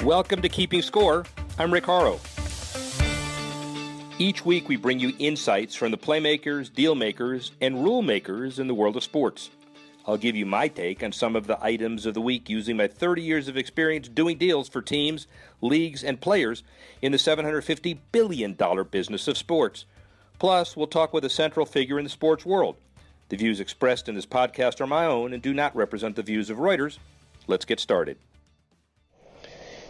Welcome to Keeping Score. I'm Rick Horrow. Each week we bring you insights from the playmakers, deal makers, and rule makers in the world of sports. I'll give you my take on some of the items of the week using my 30 years of experience doing deals for teams, leagues, and players in the $750 billion business of sports. Plus, we'll talk with a central figure in the sports world. The views expressed in this podcast are my own and do not represent the views of Reuters. Let's get started.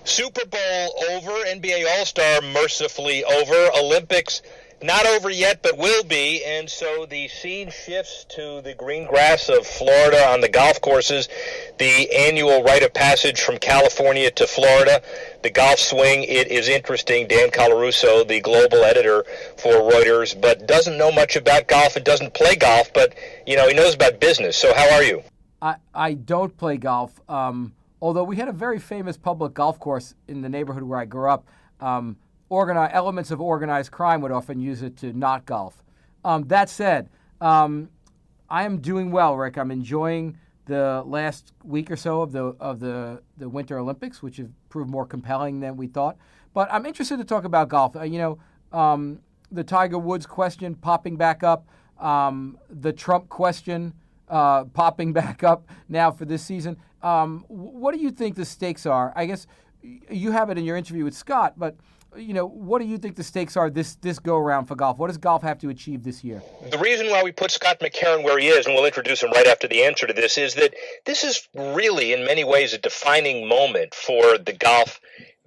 Super Bowl over, NBA All-Star mercifully over, Olympics not over yet but will be, and so the scene shifts to the green grass of Florida on the golf courses, the annual rite of passage from California to Florida, the golf swing. It is interesting. Dan Colarusso, the global editor for Reuters, but doesn't know much about golf and doesn't play golf, but he knows about business. So how are you? I don't play golf. Although we had a very famous public golf course in the neighborhood where I grew up, elements of organized crime would often use it to not golf. That said, I am doing well, Rick. I'm enjoying the last week or so of the Winter Olympics, which have proved more compelling than we thought. But I'm interested to talk about golf. The Tiger Woods question popping back up, the Trump question popping back up now for this season. What do you think the stakes are? I guess you have it in your interview with Scott, but what do you think the stakes are this go around for golf? What does golf have to achieve this year? The reason why we put Scott McCarron where he is, and we'll introduce him right after the answer to this, is that this is really in many ways a defining moment for the golf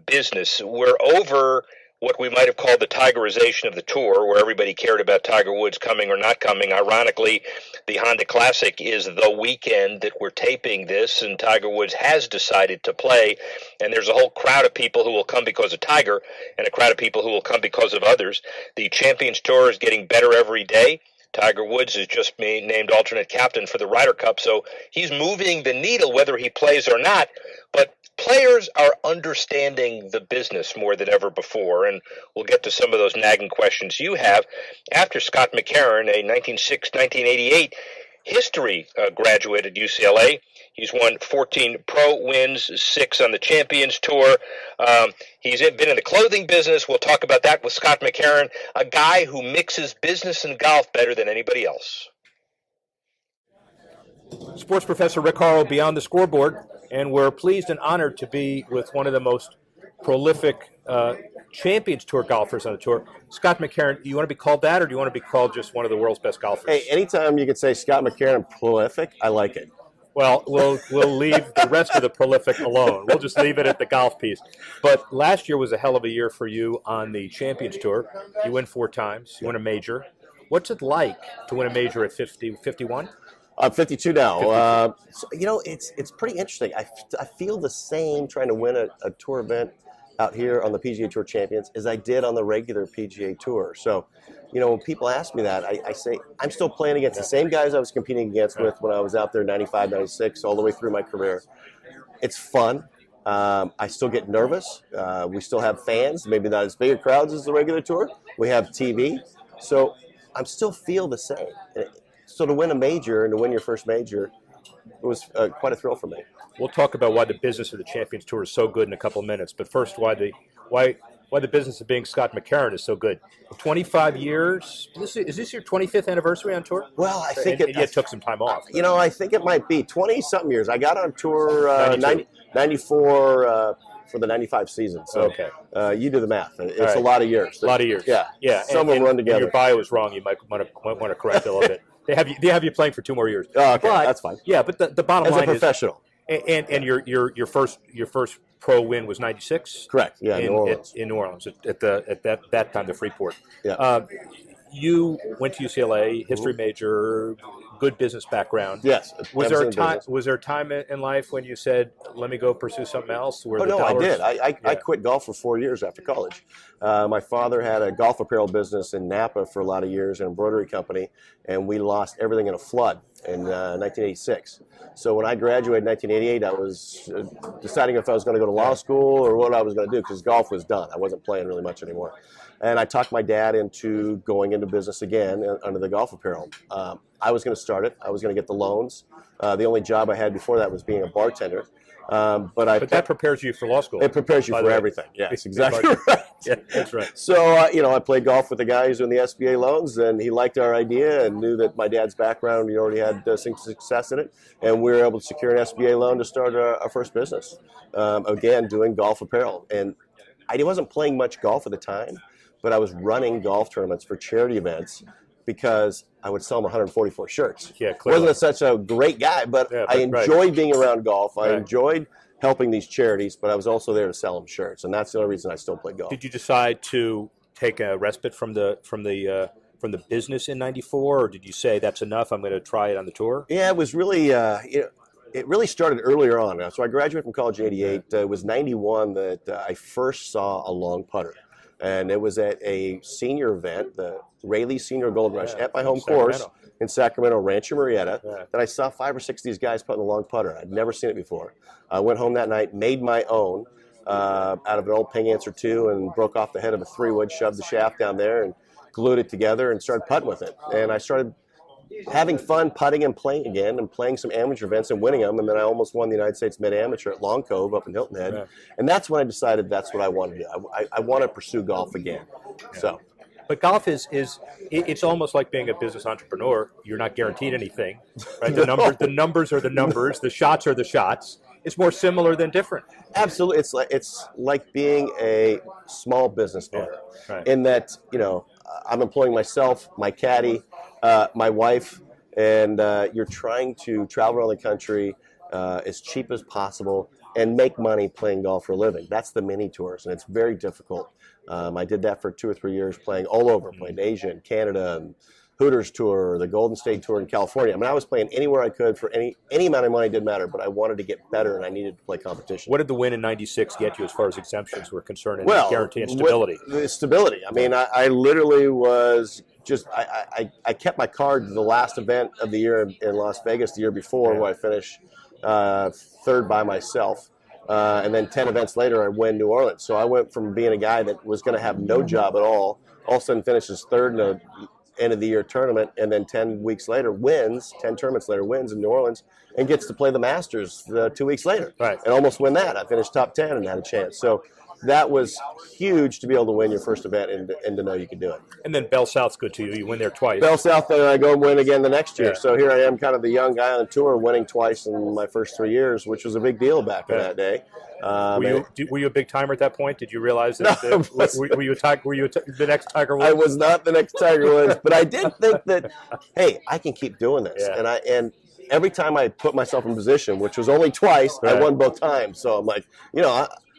business. We're over what we might have called the Tigerization of the tour, where everybody cared about Tiger Woods coming or not coming. Ironically, the Honda Classic is the weekend that we're taping this, and Tiger Woods has decided to play, and there's a whole crowd of people who will come because of Tiger and a crowd of people who will come because of others. The Champions Tour is getting better every day. Tiger Woods is just named alternate captain for the Ryder Cup, so he's moving the needle whether he plays or not, but players are understanding the business more than ever before, and we'll get to some of those nagging questions you have. After Scott McCarron, a 1988 history graduate at UCLA, he's won 14 pro wins, 6 on the Champions Tour. He's been in the clothing business. We'll talk about that with Scott McCarron, a guy who mixes business and golf better than anybody else. Sports professor Rick Horrow, Beyond the Scoreboard, and we're pleased and honored to be with one of the most prolific Champions Tour golfers on the tour. Scott McCarron, do you want to be called that, or do you want to be called just one of the world's best golfers? Hey, anytime you can say Scott McCarron prolific, I like it. Well, we'll leave the rest of the prolific alone. We'll just leave it at the golf piece. But last year was a hell of a year for you on the Champions Tour. You win 4 times. You win a major. What's it like to win a major at 51? I'm 52 now. It's pretty interesting. I feel the same trying to win a tour event out here on the PGA Tour Champions as I did on the regular PGA Tour. So, when people ask me that, I say I'm still playing against the same guys I was competing against with when I was out there 95, 96, all the way through my career. It's fun. I still get nervous. We still have fans, maybe not as big a crowds as the regular tour. We have TV. So I still feel the same. So to win a major and to win your first major, it was quite a thrill for me. We'll talk about why the business of the Champions Tour is so good in a couple of minutes. But first, why the business of being Scott McCarron is so good. 25 years. Is this your 25th anniversary on tour? Well, I think it took some time off. I think it might be 20-something years. I got on tour 94 for the 95 season. So okay. You do the math. It's right. A lot of years. A lot of years. Yeah. Some will run together. Your bio is wrong. You might want to correct it a little bit. They have you playing for 2 more years. Oh, okay, that's fine. Yeah, but the bottom line is, as a professional. And your first pro win was 96. Correct. Yeah, in New Orleans at that time, the Freeport. Yeah. You went to UCLA, history major, good business background. Yes. Was there a time in life when you said, "Let me go pursue something else"? I did. I quit golf for 4 years after college. My father had a golf apparel business in Napa for a lot of years, an embroidery company, and we lost everything in a flood in 1986. So when I graduated in 1988, I was deciding if I was going to go to law school or what I was going to do, because golf was done. I wasn't playing really much anymore. And I talked my dad into going into business again under the golf apparel. I was going to start it. I was going to get the loans. The only job I had before that was being a bartender. But that prepares you for law school. It prepares you for everything. Yes, exactly right. Yeah, that's right. So, I played golf with the guy who's doing the SBA loans, and he liked our idea and knew that my dad's background, he already had some success in it, and we were able to secure an SBA loan to start our first business. Again, doing golf apparel. And I wasn't playing much golf at the time, but I was running golf tournaments for charity events because I would sell them 144 shirts. Yeah, clearly. Wasn't such a great guy, but I enjoyed being around golf. I enjoyed helping these charities, but I was also there to sell them shirts, and that's the only reason I still play golf. Did you decide to take a respite from the business in '94, or did you say that's enough? I'm going to try it on the tour. Yeah, it was really it really started earlier on. So I graduated from college in '88. It was '91 that I first saw a long putter, and it was at a senior event, the Rayleigh Senior Gold Rush, at my home course in Sacramento, Rancho Murrieta, that I saw 5 or 6 of these guys putting a long putter. I'd never seen it before. I went home that night, made my own out of an old Ping Answer 2, and broke off the head of a 3-wood, shoved the shaft down there, and glued it together and started putting with it. And I started having fun putting and playing again, and playing some amateur events and winning them. And then I almost won the United States Mid-Amateur at Long Cove up in Hilton Head. Yeah. And that's when I decided that's what I wanted to do. I want to pursue golf again. Yeah. So. But golf it's almost like being a business entrepreneur. You're not guaranteed anything, right? The numbers are the numbers. The shots are the shots. It's more similar than different. Absolutely. It's like being a small business owner, in that, I'm employing myself, my caddy, my wife, and you're trying to travel around the country as cheap as possible and make money playing golf for a living. That's the mini tours, and it's very difficult. I did that for 2 or 3 years, playing all over, playing Asia and Canada, and Hooters Tour, the Golden State Tour in California. I mean, I was playing anywhere I could for any amount of money, didn't matter, but I wanted to get better, and I needed to play competition. What did the win in '96 get you as far as exemptions were concerned, and guaranteeing stability? Stability. I mean, I literally was just, I kept my card to the last event of the year in Las Vegas the year before, where I finished third by myself. And then 10 events later, I win New Orleans. So I went from being a guy that was going to have no job at all of a sudden finishes third in a end of the year tournament, and then 10 tournaments later wins in New Orleans and gets to play the Masters 2 weeks later. Right. And almost win that. I finished top 10 and had a chance. So that was huge to be able to win your first event and to know you could do it. And then Bell South's good to you. You win there twice. Bell South, then I go and win again the next year. Yeah. So here I am, kind of the young guy on the tour, winning twice in my first 3 years, which was a big deal back in that day. Were you a big timer at that point? Did you realize that? Were you the next Tiger Woods? I was not the next Tiger Woods, but I did think that, hey, I can keep doing this. Yeah. And every time I put myself in position, which was only twice, I won both times. So I'm like,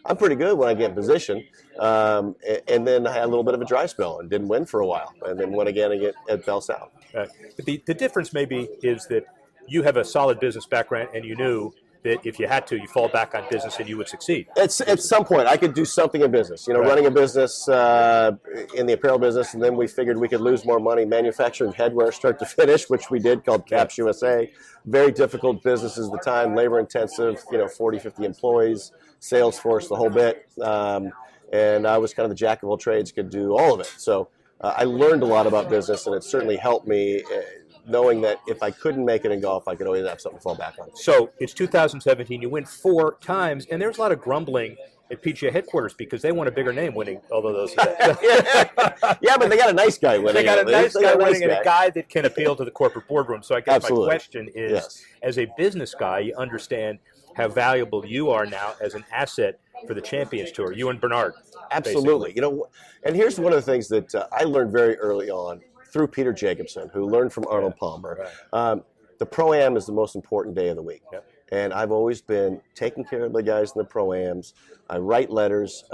I'm pretty good when I get in position. And then I had a little bit of a dry spell and didn't win for a while, and then won again at Bell South. But the difference maybe is that you have a solid business background, and you knew that if you had to, you fall back on business and you would succeed. At some point, I could do something in business. Running a business in the apparel business, and then we figured we could lose more money manufacturing headwear start to finish, which we did, called Caps USA. Very difficult businesses at the time, labor intensive, 40, 50 employees, sales force, the whole bit. And I was kind of the jack of all trades, could do all of it. So I learned a lot about business, and it certainly helped me knowing that if I couldn't make it in golf, I could always have something to fall back on. So it's 2017. You win 4 times, and there's a lot of grumbling at PGA headquarters because they want a bigger name winning all of those events. Yeah, but they got a nice guy winning. They got a nice guy winning, and a guy that can appeal to the corporate boardroom. So I guess my question is, as a business guy, you understand how valuable you are now as an asset for the Champions Tour, you and Bernard. Absolutely. Basically. And here's one of the things that I learned very early on through Peter Jacobson, who learned from Arnold Palmer. Right. The Pro-Am is the most important day of the week. Yep. And I've always been taking care of the guys in the Pro-Ams. I write letters,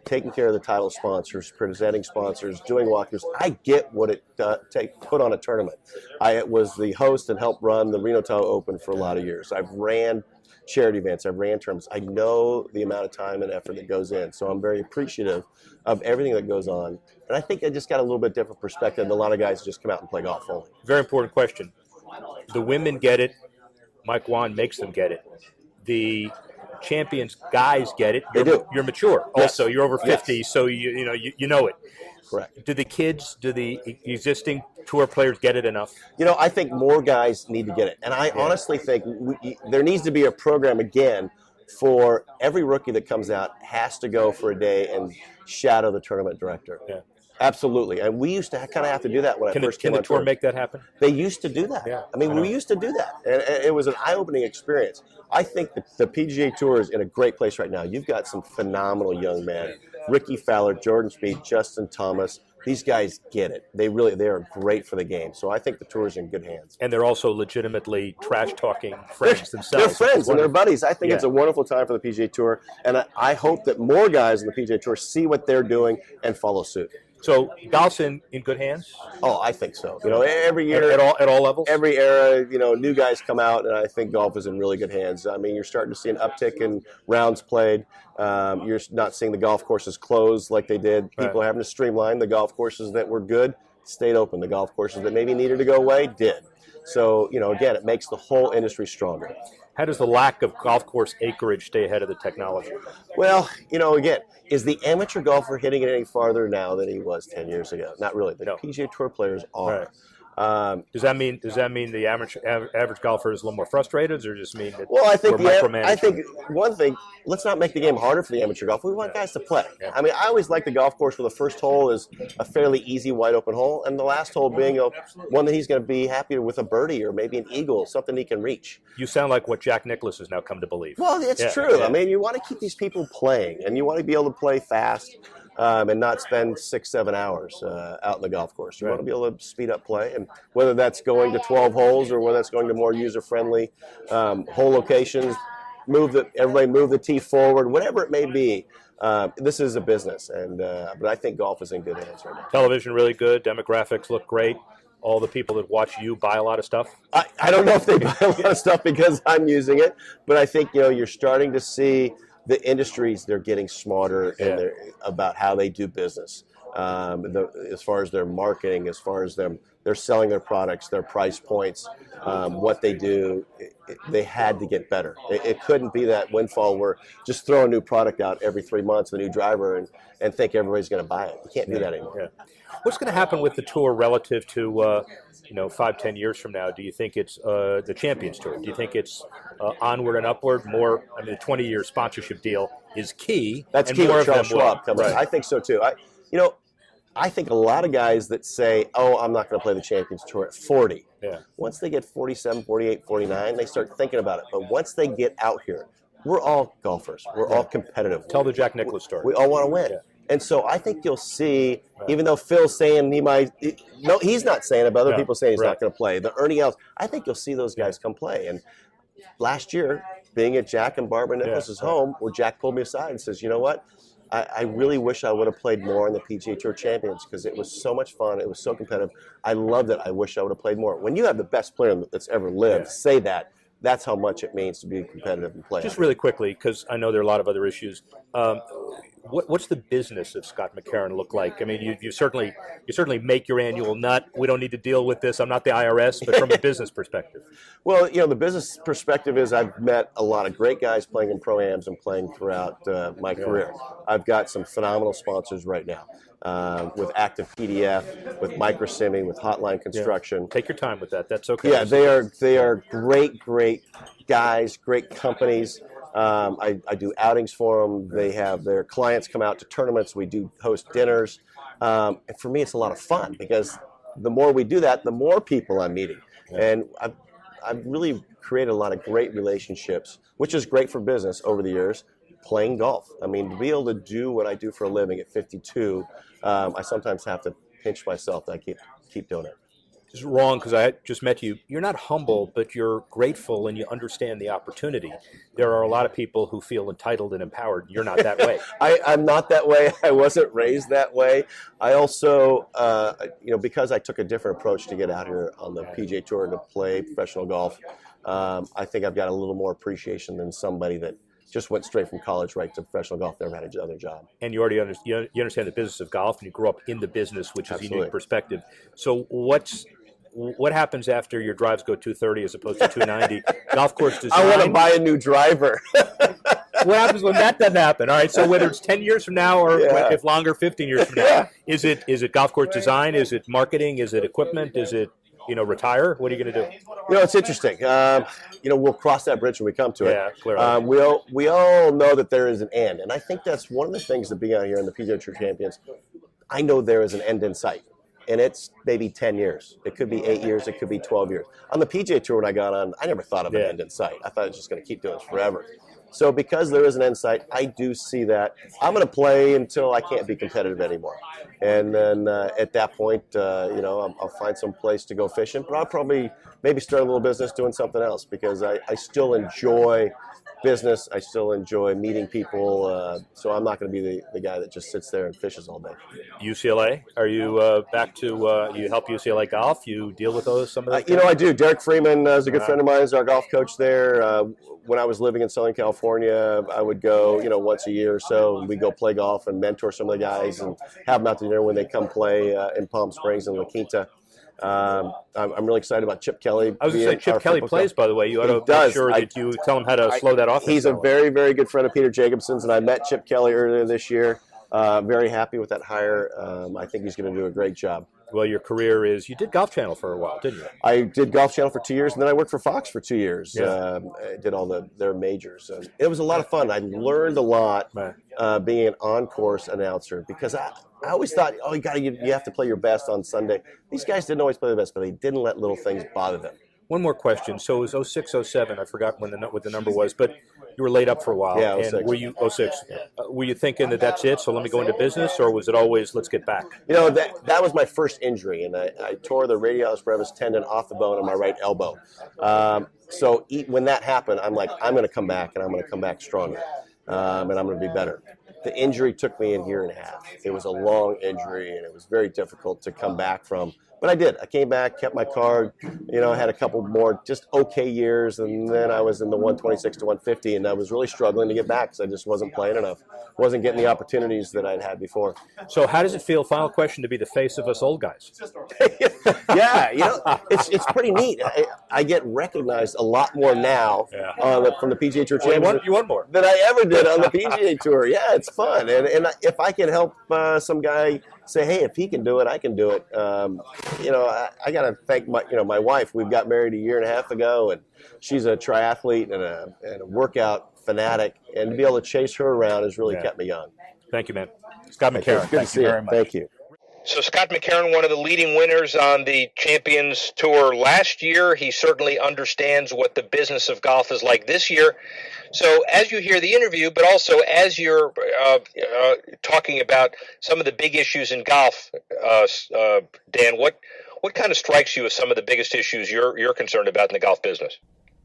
taking care of the title sponsors, presenting sponsors, doing walkthroughs. I get what it takes to put on a tournament. I was the host and helped run the Reno Tahoe Open for a lot of years. I've ran charity events, I've ran tournaments. I know the amount of time and effort that goes in. So I'm very appreciative of everything that goes on. And I think I just got a little bit different perspective than a lot of guys who just come out and play golf only. Very important question. The women get it. Mike Wan makes them get it. The Champions guys get it. You're mature. Yes. Also, you're over 50, so you know it. Correct. Do the existing tour players get it enough? I think more guys need to get it. And I honestly think there needs to be a program again for every rookie that comes out has to go for a day and shadow the tournament director. Yeah. Absolutely. And we used to kind of have to do that when I first came on tour. Can the tour make that happen? They used to do that. Yeah, I mean, we used to do that. And it was an eye-opening experience. I think the PGA Tour is in a great place right now. You've got some phenomenal young men. Ricky Fowler, Jordan Spieth, Justin Thomas. These guys get it. They are great for the game. So I think the tour is in good hands. And they're also legitimately trash-talking friends themselves. They're friends and they're buddies. I think it's a wonderful time for the PGA Tour. And I hope that more guys in the PGA Tour see what they're doing and follow suit. So golf's in good hands? Oh, I think so. You know, every year at all levels, every era, you know, new guys come out, and I think golf is in really good hands. I mean, you're starting to see an uptick in rounds played. You're not seeing the golf courses close like they did. People are having to streamline. The golf courses that were good stayed open. The golf courses that maybe needed to go away did. So, you know, again, it makes the whole industry stronger. How does the lack of golf course acreage stay ahead of the technology? Well, you know, again, is the amateur golfer hitting it any farther now than he was 10 years ago? Not really. The PGA Tour players are. Right. Does that mean the average golfer is a little more frustrated, or just mean that I think we're micromanaging? I think one thing, let's not make the game harder for the amateur golfer. We want guys to play. Yeah. I mean, I always like the golf course where the first hole is a fairly easy, wide open hole, and the last hole being one that he's going to be happy with, a birdie or maybe an eagle, something he can reach. You sound like what Jack Nicklaus has now come to believe. Well, it's true. Yeah. I mean, you want to keep these people playing, and you want to be able to play fast. And not spend 6-7 hours out in the golf course. You want to be able to speed up play, and whether that's going to 12 holes or whether that's going to more user-friendly hole locations, everybody move the tee forward, whatever it may be. This is a business, but I think golf is in good hands right now. Television really good. Demographics look great. All the people that watch you buy a lot of stuff? I don't know if they buy a lot of stuff because I'm using it, but I think you're starting to see the industries, they're getting smarter about how they do business. As far as their marketing, as far as they're selling their products, their price points, what they do, they had to get better. It couldn't be that windfall where just throw a new product out every 3 months, a new driver, and think everybody's going to buy it. You can't do that anymore. Yeah. What's going to happen with the tour relative to 5-10 years from now? Do you think it's the Champions Tour? Do you think it's onward and upward? More, I mean, the 20-year sponsorship deal is key. That's key. More Charles Schwab coming. I think so too. I think a lot of guys that say, "Oh, I'm not going to play the Champions Tour at 40." Yeah. Once they get 47, 48, 49, they start thinking about it. But once they get out here, we're all golfers. We're all competitive. Tell the Jack Nicklaus story. We all want to win. Yeah. And so I think you'll see, even though Phil's saying he's not saying it, but other people saying he's not going to play. The Ernie Els, I think you'll see those guys come play. And last year, being at Jack and Barbara Nicklaus's home, where Jack pulled me aside and says, "You know what? I really wish I would have played more in the PGA Tour Champions because it was so much fun. It was so competitive. I loved it. I wish I would have played more." When you have the best player that's ever lived, say that. That's how much it means to be competitive and play. Just really quickly, because I know there are a lot of other issues. What's the business of Scott McCarron look like? I mean, you certainly make your annual nut. We don't need to deal with this. I'm not the IRS, but from a business perspective. Well, the business perspective is I've met a lot of great guys playing in pro-ams and playing throughout my career. I've got some phenomenal sponsors right now. With Active PDF, with Microsimming, with Hotline Construction. Yeah. Take your time with that. That's okay. Yeah, they are great guys, great companies. I do outings for them. They have their clients come out to tournaments. We do host dinners. And for me, it's a lot of fun because the more we do that, the more people I'm meeting. Yeah. And I've really created a lot of great relationships, which is great for business over the years. Playing golf. I mean, to be able to do what I do for a living at 52, I sometimes have to pinch myself that I keep doing it. This is wrong because I just met you. You're not humble, but you're grateful and you understand the opportunity. There are a lot of people who feel entitled and empowered. You're not that way. I'm not that way. I wasn't raised that way. I also, because I took a different approach to get out here on the PGA Tour and to play professional golf, I think I've got a little more appreciation than somebody that just went straight from college right to professional golf, never had another job. And you already understand the business of golf, and you grew up in the business, which is a unique perspective. So what happens after your drives go 230 as opposed to 290? Golf course design. I want to buy a new driver. What happens when that doesn't happen? All right, so whether it's 10 years from now or if longer, 15 years from now, is it golf course design? Is it marketing? Is it equipment? Is it retire? What are you going to do? It's interesting. We'll cross that bridge when we come to it. Yeah, clearly. We all know that there is an end, and I think that's one of the things that being out here in the PGA Tour Champions. I know there is an end in sight, and it's maybe 10 years. It could be 8 years. It could be 12 years. On the PGA Tour, when I got on, I never thought of an end in sight. I thought I was just going to keep doing this forever. So because there is an end sight, I do see that. I'm going to play until I can't be competitive anymore. And then at that point, I'll find some place to go fishing. But I'll probably maybe start a little business doing something else because I still enjoy business. I still enjoy meeting people. So I'm not going to be the guy that just sits there and fishes all day. UCLA, are you back to, you help UCLA golf? You deal with some of those? I do. Derek Freeman is a good friend of mine. He's our golf coach there. When I was living in Southern California, I would go, once a year or so, and we'd go play golf and mentor some of the guys and have them out to dinner when they come play in Palm Springs and La Quinta. I'm really excited about Chip Kelly. I was going to say, Chip Kelly plays, by the way. You ought to make sure that you tell him how to slow that off. He's a very, very good friend of Peter Jacobson's, and I met Chip Kelly earlier this year. Very happy with that hire. I think he's going to do a great job. Well, your career is, you did Golf Channel for a while, didn't you? I did Golf Channel for 2 years, and then I worked for Fox for 2 years. Yeah. I did all their majors. And it was a lot of fun. I learned a lot being an on-course announcer because I always thought, you have to play your best on Sunday. These guys didn't always play their best, but they didn't let little things bother them. One more question. So it was 06, 07. I forgot what the number was, but you were laid up for a while. Yeah, 06. And were you 06? Were you thinking that that's it? So let me go into business, or was it always let's get back? That was my first injury, and I tore the radialis brevis tendon off the bone in my right elbow. So when that happened, I'm like, I'm going to come back, and I'm going to come back stronger, and I'm going to be better. The injury took me a year and a half. It was a long injury, and it was very difficult to come back from. But I did. I came back, kept my card, had a couple more just okay years, and then I was in the 126 to 150, and I was really struggling to get back because I just wasn't playing enough. Wasn't getting the opportunities that I'd had before. So how does it feel, final question, to be the face of us old guys? Yeah, it's pretty neat. I get recognized a lot more now from the PGA Tour Championship you won more than I ever did on the PGA Tour. Yeah, it's fun. And if I can help some guy say, hey, if he can do it, I can do it. I got to thank my wife. We got married a year and a half ago, and she's a triathlete and a workout fanatic. And to be able to chase her around has really kept me young. Thank you, man. Scott McCarron, thank you very much. Thank you. So Scott McCarron, one of the leading winners on the Champions Tour last year. He certainly understands what the business of golf is like this year. So as you hear the interview, but also as you're talking about some of the big issues in golf, Dan, what kind of strikes you as some of the biggest issues you're concerned about in the golf business?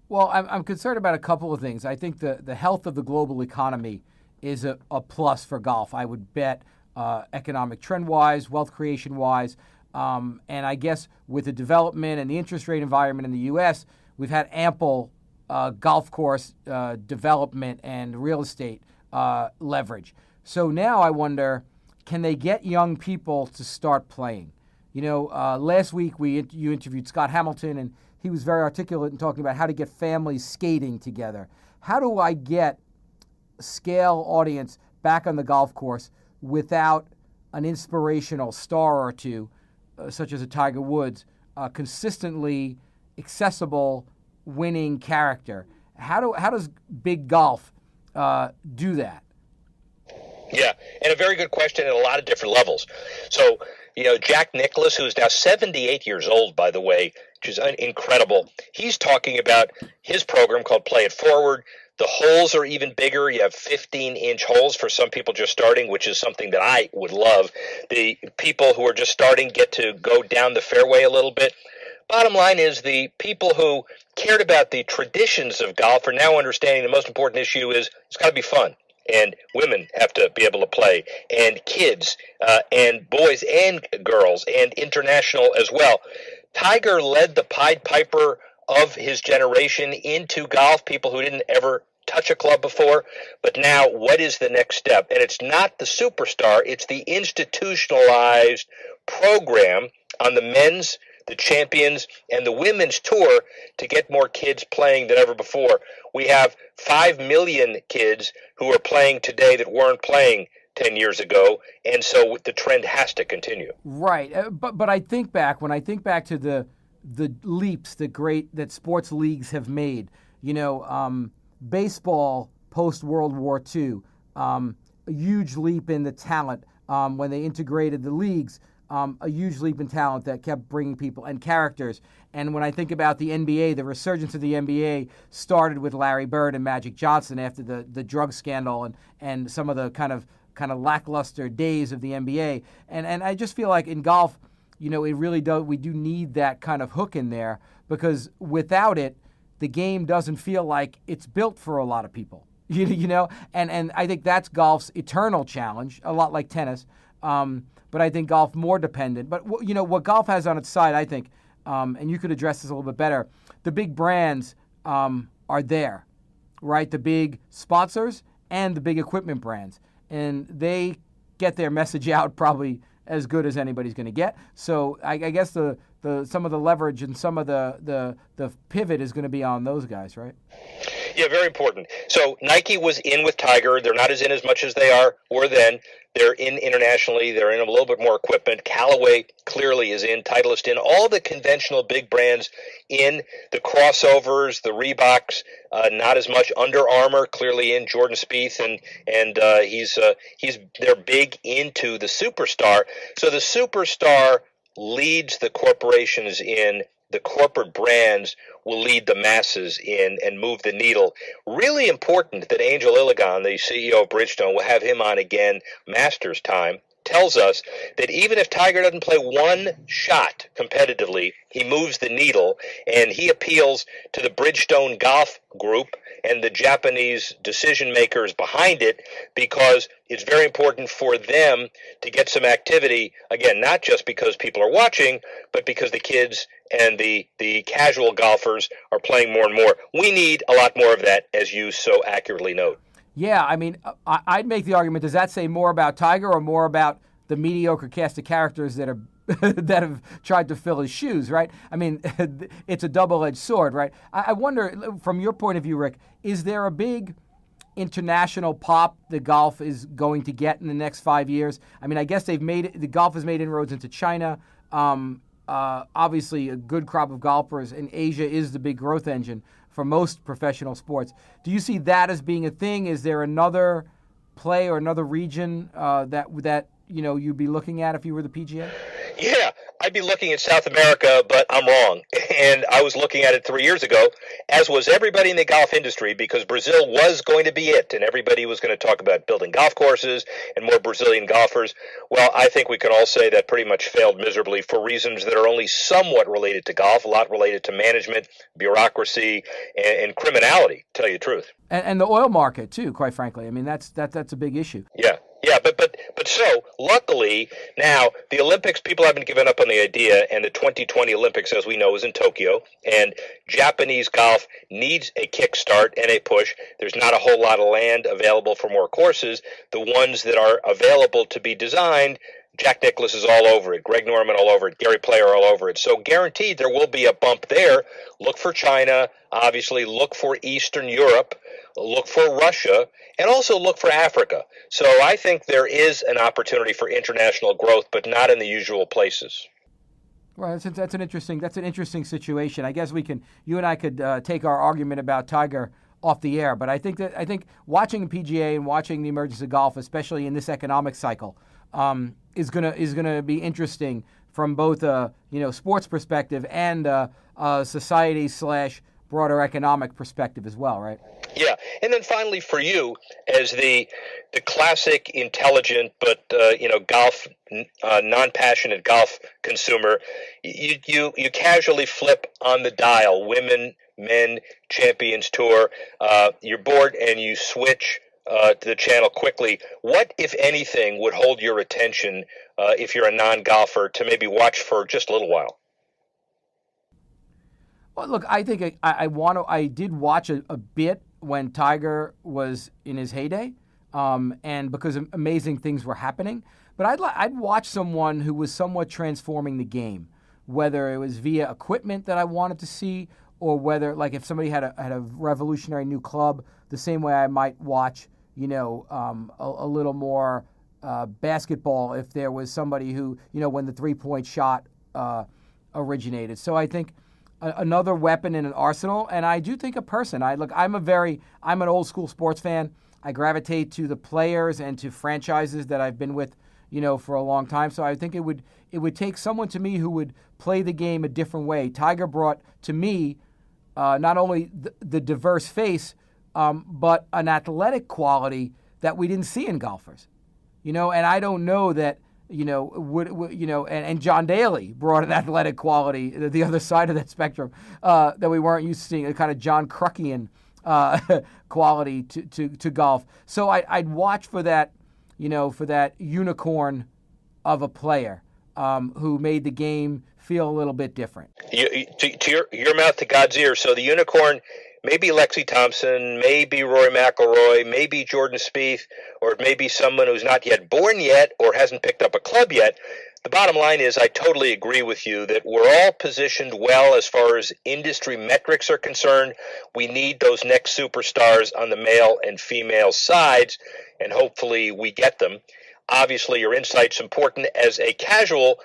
Well, I'm concerned about a couple of things. I think the health of the global economy is a plus for golf. I would bet economic trend-wise, wealth creation-wise, and I guess with the development and the interest rate environment in the U.S., we've had ample golf course development and real estate leverage. So now I wonder, can they get young people to start playing? Last week you interviewed Scott Hamilton, and he was very articulate in talking about how to get families skating together. How do I get scale audience back on the golf course without an inspirational star or two, such as a Tiger Woods, consistently accessible, winning character? How does big golf do that? Yeah, and a very good question at a lot of different levels. So, Jack Nicklaus, who's now 78 years old, by the way, which is incredible, he's talking about his program called Play It Forward. The holes are even bigger. You have 15-inch holes for some people just starting, which is something that I would love. The people who are just starting get to go down the fairway a little bit. Bottom line is the people who cared about the traditions of golf are now understanding the most important issue is it's got to be fun. And women have to be able to play, and kids, and boys and girls, and international as well. Tiger led the Pied Piper of his generation into golf, people who didn't ever touch a club before. But now, what is the next step? And it's not the superstar, it's the institutionalized program on the men's, the champions, and the women's tour to get more kids playing than ever before. We have 5 million kids who are playing today that weren't playing 10 years ago, and so the trend has to continue. Right, but when I think back to the leaps that sports leagues have made. Baseball post World War II, a huge leap in the talent when they integrated the leagues. A huge leap in talent that kept bringing people and characters. And when I think about the NBA, the resurgence of the NBA started with Larry Bird and Magic Johnson after the drug scandal and some of the kind of lackluster days of the NBA. And I just feel like in golf, it really does. We do need that kind of hook in there, because without it, the game doesn't feel like it's built for a lot of people. And I think that's golf's eternal challenge, a lot like tennis. But I think golf more dependent. But what golf has on its side, I think, and you could address this a little bit better. The big brands are there, right? The big sponsors and the big equipment brands, and they get their message out probably as good as anybody's going to get. So I guess the some of the leverage and some of the pivot is going to be on those guys, right? Yeah, very important. So Nike was in with Tiger. They're not as much as they were then. They're in internationally. They're in a little bit more equipment. Callaway clearly is in. Titleist in. All the conventional big brands in. The crossovers, the Reeboks, not as much. Under Armour clearly in. Jordan Spieth and they're big into the superstar. So the superstar leads the corporations in. The corporate brands will lead the masses in and move the needle. Really important that Angel Illigan, the CEO of Bridgestone, we'll have him on again, Masters time, tells us that even if Tiger doesn't play one shot competitively, he moves the needle, and he appeals to the Bridgestone Golf Group and the Japanese decision makers behind it, because it's very important for them to get some activity, again, not just because people are watching, but because the kids and the casual golfers are playing more and more. We need a lot more of that, as you so accurately note. Yeah, I mean, I'd make the argument, does that say more about Tiger or more about the mediocre cast of characters that are that have tried to fill his shoes, right? I mean, it's a double-edged sword, right? I wonder, from your point of view, Rick, is there a big international pop that golf is going to get in the next 5 years? I mean, I guess the golf has made inroads into China. Obviously, a good crop of golfers, and Asia is the big growth engine for most professional sports. Do you see that as being a thing? Is there another play or another region that you'd be looking at if you were the PGA? Yeah, I'd be looking at South America, but I'm wrong. And I was looking at it 3 years ago, as was everybody in the golf industry, because Brazil was going to be it, and everybody was going to talk about building golf courses and more Brazilian golfers. Well, I think we can all say that pretty much failed miserably for reasons that are only somewhat related to golf, a lot related to management, bureaucracy, and criminality, to tell you the truth. And the oil market, too, quite frankly. I mean, that's a big issue. Yeah, but so luckily now the Olympics, people haven't given up on the idea, and the 2020 Olympics, as we know, is in Tokyo, and Japanese golf needs a kickstart and a push. There's not a whole lot of land available for more courses. The ones that are available to be designed, Jack Nicklaus is all over it, Greg Norman all over it, Gary Player all over it. So guaranteed there will be a bump there. Look for China, obviously. Look for Eastern Europe. Look for Russia, and also look for Africa. So I think there is an opportunity for international growth, but not in the usual places. Well, that's an interesting situation. I guess you and I could take our argument about Tiger off the air, but I think watching PGA and watching the emergence of golf, especially in this economic cycle, is gonna be interesting from both a sports perspective and a society / broader economic perspective as well, right? Yeah, and then finally for you, as the classic, intelligent, but golf non-passionate golf consumer, you casually flip on the dial, women, men, Champions Tour. You're bored and you switch to the channel quickly. What, if anything, would hold your attention if you're a non-golfer to maybe watch for just a little while? Well, look, I think I did watch a bit when Tiger was in his heyday, and because amazing things were happening. But I'd watch someone who was somewhat transforming the game, whether it was via equipment that I wanted to see, or whether, like, if somebody had a revolutionary new club, the same way I might watch, a little more basketball if there was somebody who, when the 3-point shot originated. So I think another weapon in an arsenal, and I do think a person. I'm an old school sports fan. I gravitate to the players and to franchises that I've been with, for a long time. So I think it would take someone to me who would play the game a different way. Tiger brought to me not only the diverse face, but an athletic quality that we didn't see in golfers. And I don't know that, and John Daly brought an athletic quality, the other side of that spectrum, that we weren't used to seeing, a kind of John Cruckian quality to golf. So I'd watch for that, for that unicorn of a player who made the game feel a little bit different. To your mouth to God's ear. So the unicorn, maybe Lexi Thompson, maybe Rory McIlroy, maybe Jordan Spieth, or it may be someone who's not yet born yet or hasn't picked up a club yet. The bottom line is I totally agree with you that we're all positioned well as far as industry metrics are concerned. We need those next superstars on the male and female sides, and hopefully we get them. Obviously, your insight's important. As a casual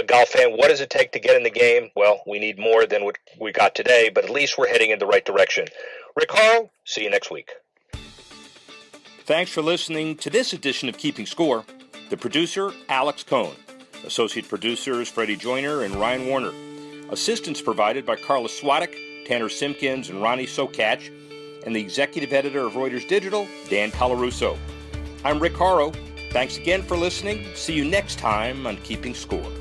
golf fan, what does it take to get in the game? Well, we need more than what we got today, but at least we're heading in the right direction. Rick Horrow, see you next week. Thanks for listening to this edition of Keeping Score. The producer, Alex Cohn. Associate producers, Freddie Joyner and Ryan Warner. Assistance provided by Carla Swadek, Tanner Simpkins, and Ronnie Sokach. And the executive editor of Reuters Digital, Dan Colarusso. I'm Rick Horrow. Thanks again for listening. See you next time on Keeping Score.